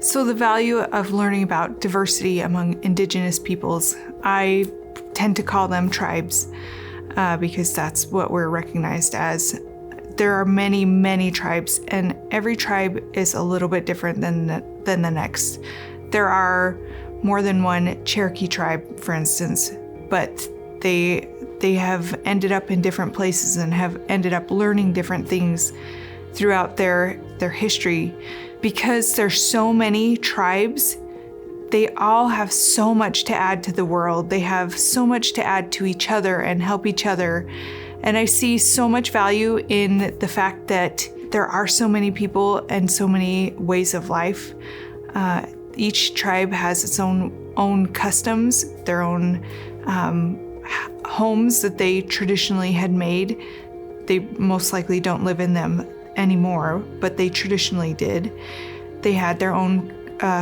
So the value of learning about diversity among Indigenous peoples, I tend to call them tribes because that's what we're recognized as. There are many, many tribes, and every tribe is a little bit different than the next. There are more than one Cherokee tribe, for instance, but they have ended up in different places and have ended up learning different things throughout their history. Because there's so many tribes, they all have so much to add to the world. They have so much to add to each other and help each other. And I see so much value in the fact that there are so many people and so many ways of life. Each tribe has its own customs, their own homes that they traditionally had made. They most likely don't live in them anymore, but they traditionally did. They had their own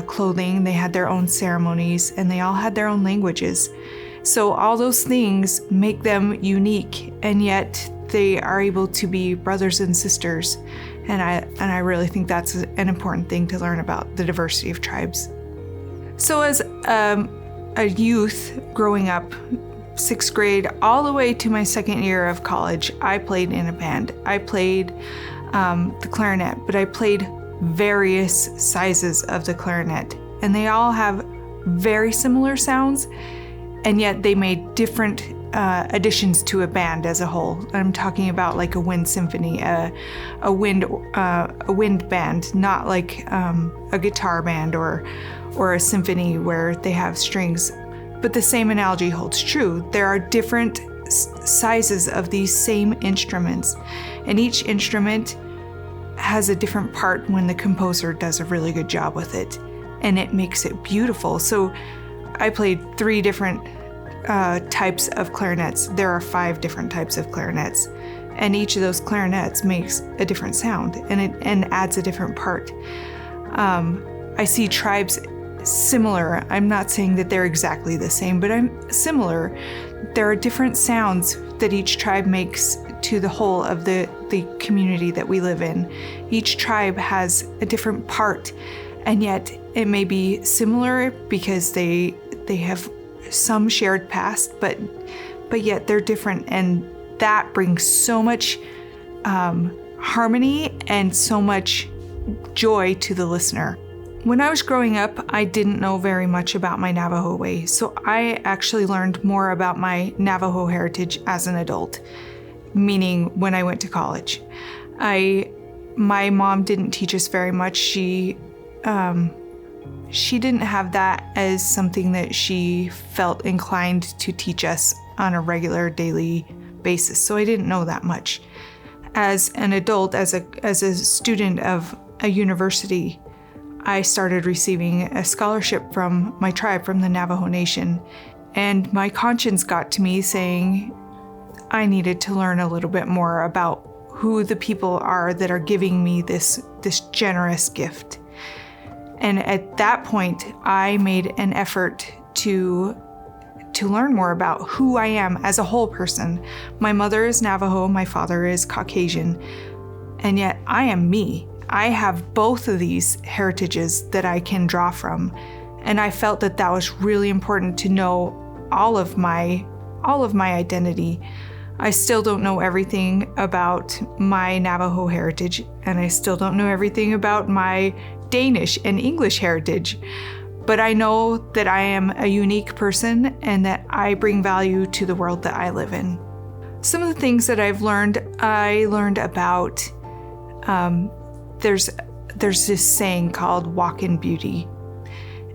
clothing, they had their own ceremonies, and they all had their own languages. So all those things make them unique, and yet they are able to be brothers and sisters. And I really think that's an important thing to learn about the diversity of tribes. So as a youth growing up, 6th grade all the way to my 2nd year of college, I played in a band. I played the clarinet, but I played various sizes of the clarinet, and they all have very similar sounds, and yet they made different additions to a band as a whole. I'm talking about like a wind symphony, a wind band, not like a guitar band or a symphony where they have strings. But the same analogy holds true. There are different sizes of these same instruments, and each instrument has a different part when the composer does a really good job with it, and it makes it beautiful. So I played 3 different types of clarinets. There are 5 different types of clarinets, and each of those clarinets makes a different sound and adds a different part. I see tribes similar. I'm not saying that they're exactly the same, but I'm similar. There are different sounds that each tribe makes to the whole of the community that we live in. Each tribe has a different part, and yet it may be similar because they have some shared past, but yet they're different, and that brings so much harmony and so much joy to the listener. When I was growing up, I didn't know very much about my Navajo way, so I actually learned more about my Navajo heritage as an adult, meaning when I went to college. My mom didn't teach us very much. She didn't have that as something that she felt inclined to teach us on a regular daily basis, so I didn't know that much. As an adult, as a student of a university, I started receiving a scholarship from my tribe, from the Navajo Nation, and my conscience got to me saying I needed to learn a little bit more about who the people are that are giving me this generous gift. And at that point, I made an effort to learn more about who I am as a whole person. My mother is Navajo, my father is Caucasian, and yet I am me. I have both of these heritages that I can draw from, and I felt that was really important to know all of my identity. I still don't know everything about my Navajo heritage, and I still don't know everything about my Danish and English heritage, but I know that I am a unique person and that I bring value to the world that I live in. Some of the things that I learned about, there's this saying called walk in beauty,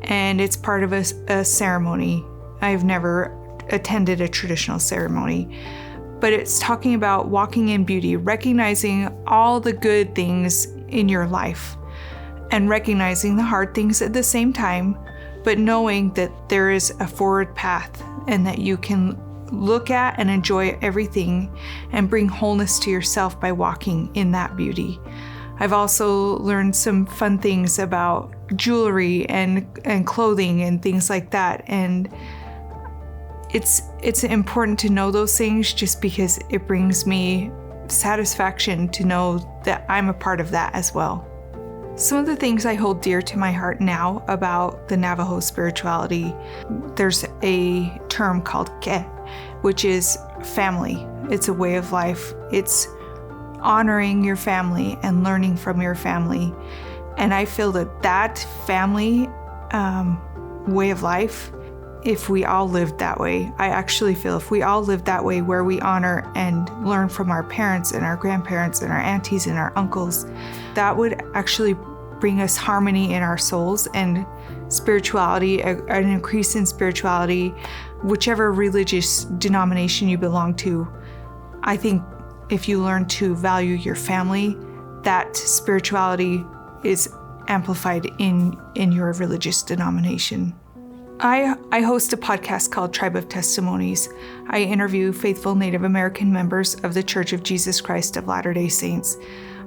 and it's part of a ceremony. I've never attended a traditional ceremony, but it's talking about walking in beauty, recognizing all the good things in your life and recognizing the hard things at the same time, but knowing that there is a forward path and that you can look at and enjoy everything and bring wholeness to yourself by walking in that beauty. I've also learned some fun things about jewelry and clothing and things like that. And it's important to know those things just because it brings me satisfaction to know that I'm a part of that as well. Some of the things I hold dear to my heart now about the Navajo spirituality, there's a term called ke, which is family. It's a way of life. It's honoring your family and learning from your family. And I feel that family way of life, if we all lived that way, I actually feel if we all lived that way, where we honor and learn from our parents and our grandparents and our aunties and our uncles, that would actually bring us harmony in our souls and spirituality, an increase in spirituality, whichever religious denomination you belong to. I think if you learn to value your family, that spirituality is amplified in your religious denomination. I host a podcast called Tribe of Testimonies. I interview faithful Native American members of the Church of Jesus Christ of Latter-day Saints.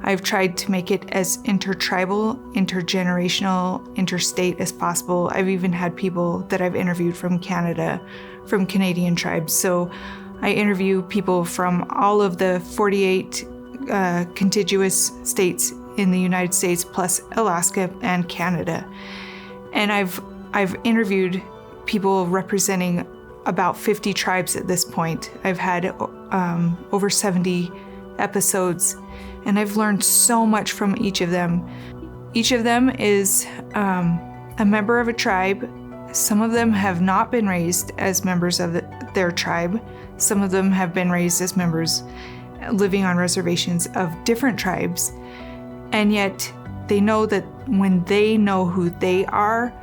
I've tried to make it as intertribal, intergenerational, interstate as possible. I've even had people that I've interviewed from Canada, from Canadian tribes. So I interview people from all of the 48 contiguous states in the United States, plus Alaska and Canada. And I've interviewed people representing about 50 tribes at this point. I've had over 70 episodes, and I've learned so much from each of them. Each of them is a member of a tribe. Some of them have not been raised as members of their tribe. Some of them have been raised as members living on reservations of different tribes. And yet they know that when they know who they are,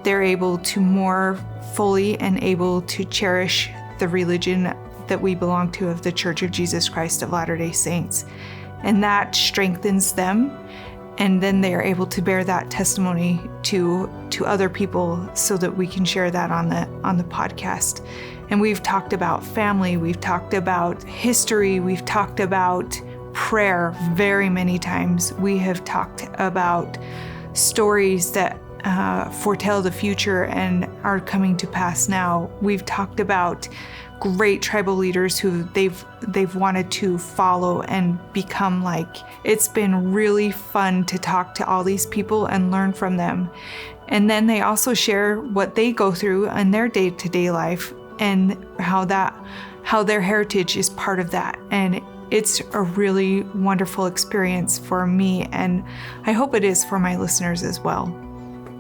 they're able to more fully and able to cherish the religion that we belong to of the Church of Jesus Christ of Latter-day Saints. And that strengthens them. And then they are able to bear that testimony to other people so that we can share that on the podcast. And we've talked about family, we've talked about history, we've talked about prayer very many times. We have talked about stories that foretell the future and are coming to pass now. We've talked about great tribal leaders who they've wanted to follow and become like. It's been really fun to talk to all these people and learn from them. And then they also share what they go through in their day-to-day life and how their heritage is part of that. And it's a really wonderful experience for me, and I hope it is for my listeners as well.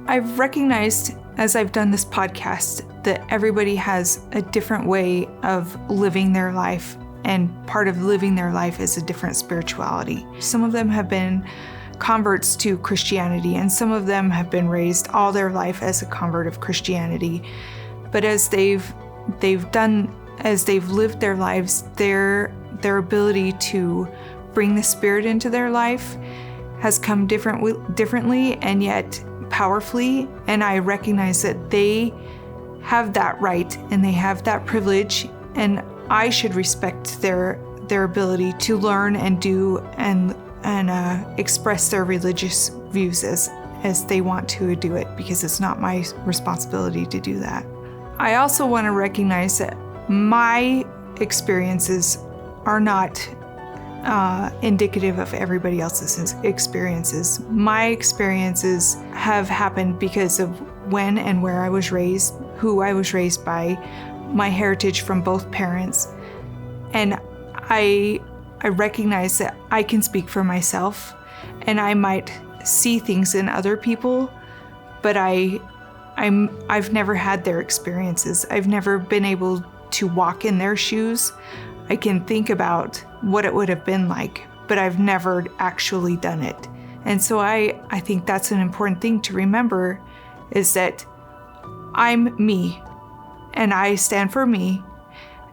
I've recognized as I've done this podcast that everybody has a different way of living their life, and part of living their life is a different spirituality. Some of them have been converts to Christianity, and some of them have been raised all their life as a convert of Christianity. But as they've lived their lives, their ability to bring the Spirit into their life has come differently and yet powerfully. And I recognize that they have that right and they have that privilege, and I should respect their ability to learn and do and express their religious views as they want to do it, because it's not my responsibility to do that. I also want to recognize that my experiences are not indicative of everybody else's experiences. My experiences have happened because of when and where I was raised, who I was raised by, my heritage from both parents. And I recognize that I can speak for myself, and I might see things in other people, but I've never had their experiences. I've never been able to walk in their shoes. I can think about what it would have been like, but I've never actually done it. And so I think that's an important thing to remember, is that I'm me, and I stand for me,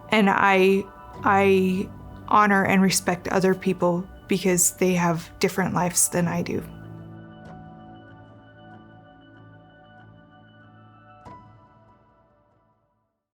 and I honor and respect other people because they have different lives than I do.